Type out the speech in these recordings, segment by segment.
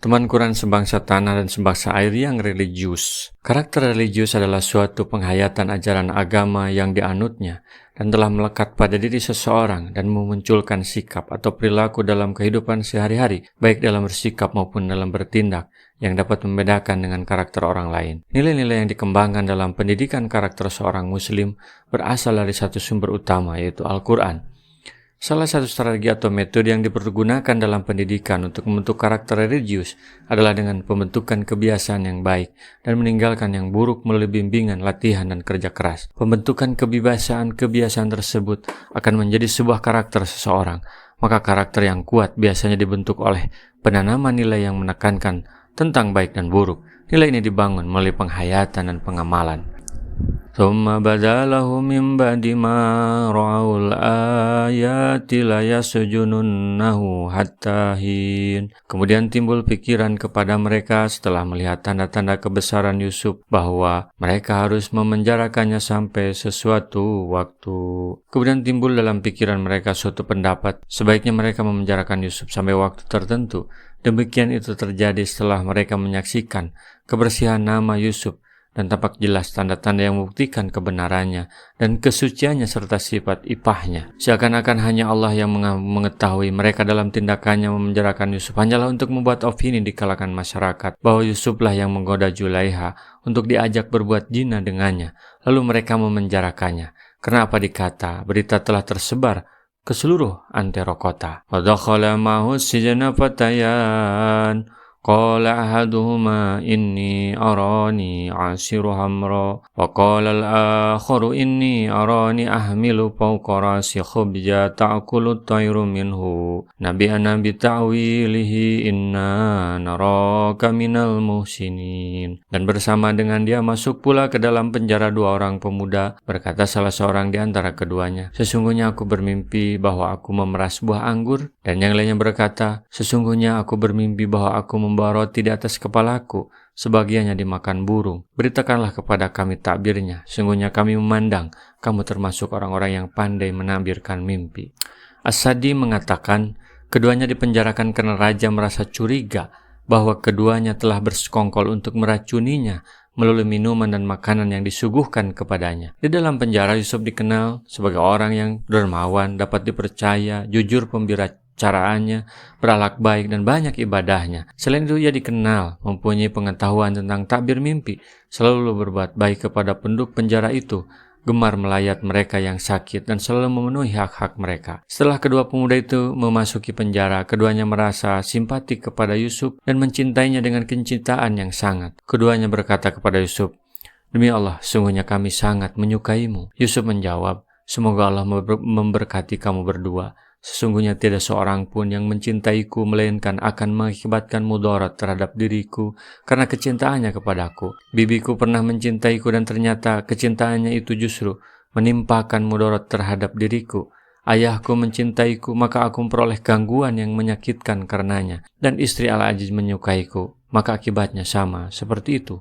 Teman Quran sebangsa tanah dan sebangsa air yang religius. Karakter religius adalah suatu penghayatan ajaran agama yang dianutnya dan telah melekat pada diri seseorang dan memunculkan sikap atau perilaku dalam kehidupan sehari-hari, baik dalam bersikap maupun dalam bertindak, yang dapat membedakan dengan karakter orang lain. Nilai-nilai yang dikembangkan dalam pendidikan karakter seorang muslim berasal dari satu sumber utama, yaitu Al-Quran. Salah satu strategi atau metode yang dipergunakan dalam pendidikan untuk membentuk karakter religius adalah dengan pembentukan kebiasaan yang baik dan meninggalkan yang buruk melalui bimbingan, latihan, dan kerja keras. Pembentukan kebiasaan tersebut akan menjadi sebuah karakter seseorang. Maka karakter yang kuat biasanya dibentuk oleh penanaman nilai yang menekankan tentang baik dan buruk. Nilai ini dibangun melalui penghayatan dan pengamalan. Thumma badalahu min ba'di ma ra'ul ayati la yasjununnahu hatta hin. Kemudian timbul pikiran kepada mereka setelah melihat tanda-tanda kebesaran Yusuf bahwa mereka harus memenjarakannya sampai sesuatu waktu. Kemudian timbul dalam pikiran mereka suatu pendapat sebaiknya mereka memenjarakan Yusuf sampai waktu tertentu. Demikian itu terjadi setelah mereka menyaksikan kebersihan nama Yusuf dan tampak jelas tanda-tanda yang membuktikan kebenarannya dan kesuciannya serta sifat ipahnya. Seakan-akan hanya Allah yang mengetahui mereka dalam tindakannya memenjarakan Yusuf hanyalah untuk membuat opini di kalangan masyarakat bahwa Yusuflah yang menggoda Zulaiha untuk diajak berbuat zina dengannya, lalu mereka memenjarakannya. Kenapa dikata berita telah tersebar ke seluruh antero kota. Wa dakhala ma'hu sijna fatayan qala ahaduhuma inni arani asiru hamra wa qala al-akharu inni arani ahmilu fawqa rasi khubja ta'kulu at-tayru minhu nabi'ana bi ta'wilihi inna naraka minal muhsinin. Dan bersama dengan dia masuk pula ke dalam penjara dua orang pemuda. Berkata salah seorang di antara keduanya, sesungguhnya aku bermimpi bahwa aku memeras buah anggur. Dan yang lainnya berkata, sesungguhnya aku bermimpi bahwa aku membawa roti di atas kepalaku, sebagiannya dimakan burung. Beritakanlah kepada kami takbirnya, sungguhnya kami memandang kamu termasuk orang-orang yang pandai menakbirkan mimpi. As-Sadi mengatakan, keduanya dipenjarakan karena raja merasa curiga bahwa keduanya telah bersekongkol untuk meracuninya melalui minuman dan makanan yang disuguhkan kepadanya. Di dalam penjara, Yusuf dikenal sebagai orang yang dermawan, dapat dipercaya, jujur pembicaraannya, berakhlak baik, dan banyak ibadahnya. Selain itu, ia dikenal mempunyai pengetahuan tentang takbir mimpi, selalu berbuat baik kepada penduduk penjara itu, gemar melayat mereka yang sakit, dan selalu memenuhi hak-hak mereka. Setelah kedua pemuda itu memasuki penjara, keduanya merasa simpatik kepada Yusuf dan mencintainya dengan kecintaan yang sangat. Keduanya berkata kepada Yusuf, demi Allah, sungguhnya kami sangat menyukaimu. Yusuf menjawab, semoga Allah memberkati kamu berdua. Sesungguhnya tidak seorang pun yang mencintaiku melainkan akan mengakibatkan mudarat terhadap diriku karena kecintaannya kepadaku. Bibiku pernah mencintaiku dan ternyata kecintaannya itu justru menimpakan mudarat terhadap diriku. Ayahku mencintaiku maka aku memperoleh gangguan yang menyakitkan karenanya. Dan istri Al-Aziz menyukaiku maka akibatnya sama seperti itu.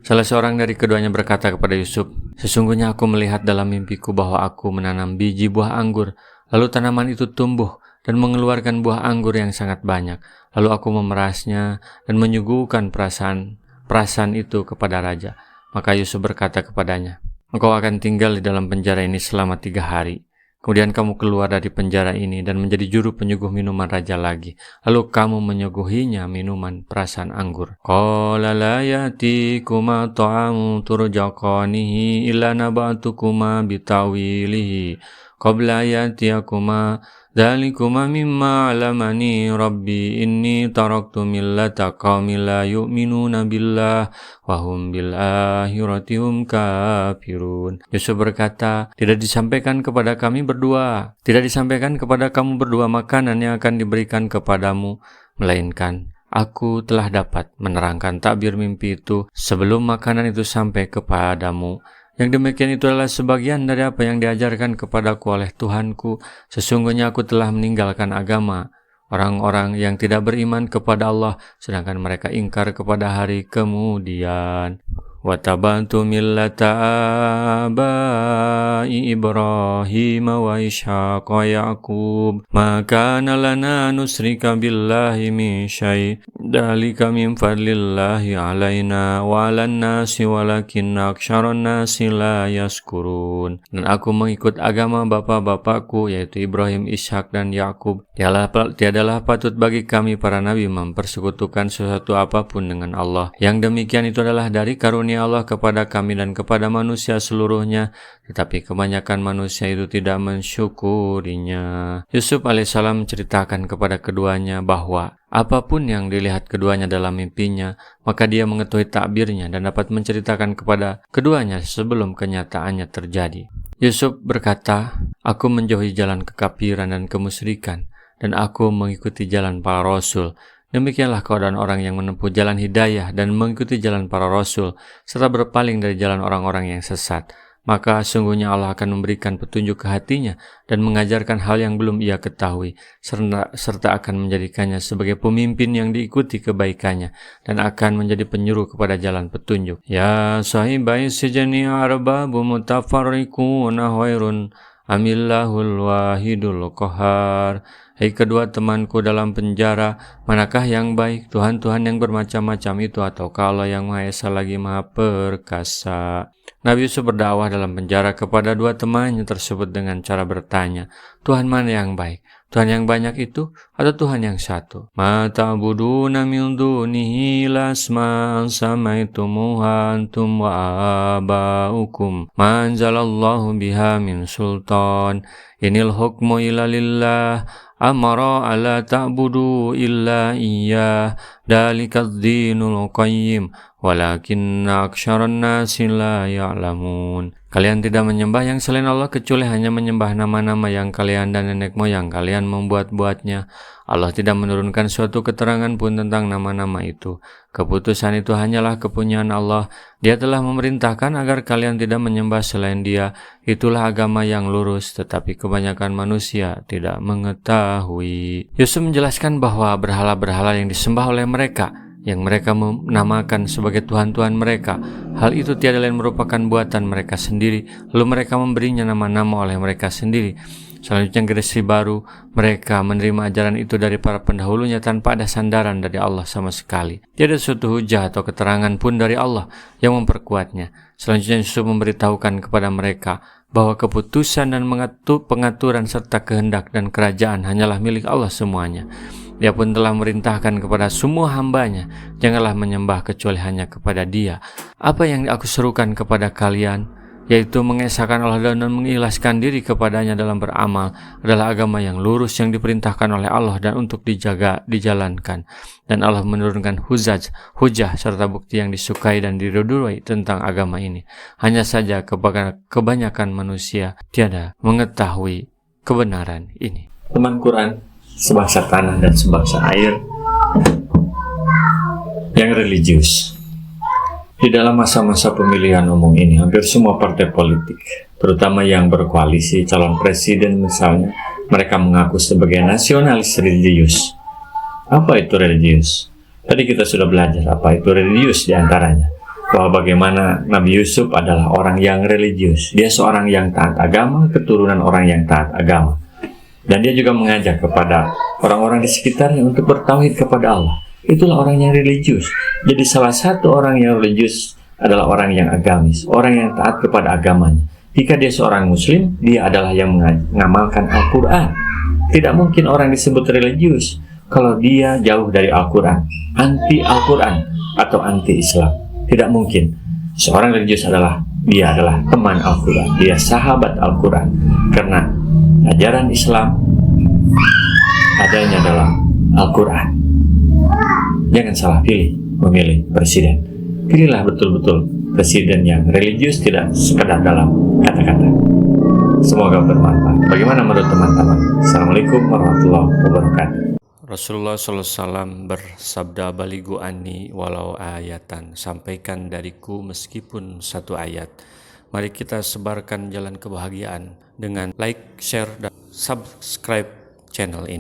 Salah seorang dari keduanya berkata kepada Yusuf, sesungguhnya aku melihat dalam mimpiku bahwa aku menanam biji buah anggur. Lalu tanaman itu tumbuh dan mengeluarkan buah anggur yang sangat banyak. Lalu aku memerasnya dan menyuguhkan perasaan itu kepada raja. Maka Yusuf berkata kepadanya, engkau akan tinggal di dalam penjara ini selama 3 hari. Kemudian kamu keluar dari penjara ini dan menjadi juru penyuguh minuman raja lagi. Lalu kamu menyuguhinya minuman perasaan anggur. Qala la yatikuma ta'amu turjaqanihi illa naba'tukuma bitawilihi qabla yatiyakuma dhalikuma mimma alamani rabbi inni taraktu millata qaumin la yu'minuna billah wa hum bil akhirati hum kafirun. Yusuf berkata, tidak disampaikan kepada kamu berdua makanan yang akan diberikan kepadamu, melainkan aku telah dapat menerangkan takbir mimpi itu sebelum makanan itu sampai kepadamu. Yang demikian itu adalah sebagian dari apa yang diajarkan kepadaku oleh Tuhanku. Sesungguhnya aku telah meninggalkan agama orang-orang yang tidak beriman kepada Allah, sedangkan mereka ingkar kepada hari kemudian. Wattaba'tu millata abai Ibrahim wa Ishaq wa Ya'qub ma kana lana nusrika billahi min syai' dzalika min fadlillahi alaina wa 'alan nasi walakinna aktsaran nasi la yaskurun. Dan aku mengikut agama bapa-bapakku yaitu Ibrahim, Ishak dan Yakub. Tiadalah patut bagi kami para nabi mempersekutukan sesuatu apapun dengan Allah. Yang demikian itu adalah dari karunia Allah kepada kami dan kepada manusia seluruhnya, tetapi kebanyakan manusia itu tidak mensyukurinya. Yusuf alaihissalam menceritakan kepada keduanya bahwa apapun yang dilihat keduanya dalam mimpinya, maka dia mengetahui takbirnya dan dapat menceritakan kepada keduanya sebelum kenyataannya terjadi. Yusuf berkata, "Aku menjauhi jalan kekafiran dan kemusyrikan, dan aku mengikuti jalan para rasul. Demikianlah keadaan orang yang menempuh jalan hidayah dan mengikuti jalan para rasul, serta berpaling dari jalan orang-orang yang sesat. Maka sungguhnya Allah akan memberikan petunjuk ke hatinya dan mengajarkan hal yang belum ia ketahui, serta akan menjadikannya sebagai pemimpin yang diikuti kebaikannya dan akan menjadi penyuruh kepada jalan petunjuk. Ya sahibai sijani arbabu mutafarriquna khairun amillahul wahidul qahar." Hai kedua temanku dalam penjara, manakah yang baik, Tuhan-Tuhan yang bermacam-macam itu ataukah Allah yang Maha Esa lagi Maha Perkasa? Nabi Yusuf berdakwah dalam penjara kepada dua temannya tersebut dengan cara bertanya, Tuhan mana yang baik? Tuhan yang banyak itu atau Tuhan yang satu? Ma ta'buduna min dunihi lasma'an samaitumuha antum wa aba'ukum ma anzalallahu biha min sultan inil hukmu illa lillah amara ala ta'budu illa iyyah dalikadz dinul qayyim walakinna aktsaran nasi la ya'lamun. Kalian tidak menyembah yang selain Allah kecuali hanya menyembah nama-nama yang kalian dan nenek moyang kalian membuat-buatnya. Allah tidak menurunkan suatu keterangan pun tentang nama-nama itu. Keputusan itu hanyalah kepunyaan Allah. Dia telah memerintahkan agar kalian tidak menyembah selain Dia. Itulah agama yang lurus, tetapi kebanyakan manusia tidak mengetahui. Yusuf menjelaskan bahwa berhala-berhala yang disembah oleh mereka, yang mereka menamakan sebagai Tuhan-Tuhan mereka, hal itu tiada lain merupakan buatan mereka sendiri, lalu mereka memberinya nama-nama oleh mereka sendiri. Selanjutnya generasi baru, mereka menerima ajaran itu dari para pendahulunya tanpa ada sandaran dari Allah sama sekali. Tiada suatu hujah atau keterangan pun dari Allah yang memperkuatnya. Selanjutnya Yusuf memberitahukan kepada mereka bahwa keputusan dan pengaturan serta kehendak dan kerajaan hanyalah milik Allah semuanya. Dia pun telah merintahkan kepada semua hambanya, janganlah menyembah kecuali hanya kepada Dia. Apa yang aku serukan kepada kalian, yaitu mengesahkan Allah dan mengikhlaskan diri kepadanya dalam beramal, adalah agama yang lurus yang diperintahkan oleh Allah dan untuk dijalankan. Dan Allah menurunkan hujah serta bukti yang disukai dan diridhoi tentang agama ini. Hanya saja kebanyakan manusia tiada mengetahui kebenaran ini. Teman Quran, sebangsa tanah dan sebangsa air yang religius. Di dalam masa-masa pemilihan umum ini, hampir semua partai politik, terutama yang berkoalisi calon presiden misalnya, mereka mengaku sebagai nasionalis religius. Apa itu religius? Tadi kita sudah belajar apa itu religius di antaranya. Bahwa bagaimana Nabi Yusuf adalah orang yang religius. Dia seorang yang taat agama, keturunan orang yang taat agama. Dan dia juga mengajak kepada orang-orang di sekitarnya untuk bertauhid kepada Allah. Itulah orang yang religius. Jadi salah satu orang yang religius adalah orang yang agamis, orang yang taat kepada agamanya. Jika dia seorang muslim, dia adalah yang mengamalkan Al-Quran. Tidak mungkin orang disebut religius kalau dia jauh dari Al-Quran, anti Al-Quran atau anti Islam. Tidak mungkin. Seorang religius dia adalah teman Al-Quran, dia sahabat Al-Quran. Karena ajaran Islam adanya dalam Al-Quran. Jangan salah memilih presiden. Pilihlah betul-betul presiden yang religius, tidak sekadar dalam kata-kata. Semoga bermanfaat. Bagaimana menurut teman-teman? Assalamualaikum warahmatullahi wabarakatuh. Rasulullah SAW bersabda, baligu anni walau ayatan, sampaikan dariku meskipun satu ayat. Mari kita sebarkan jalan kebahagiaan dengan like, share, dan subscribe channel ini.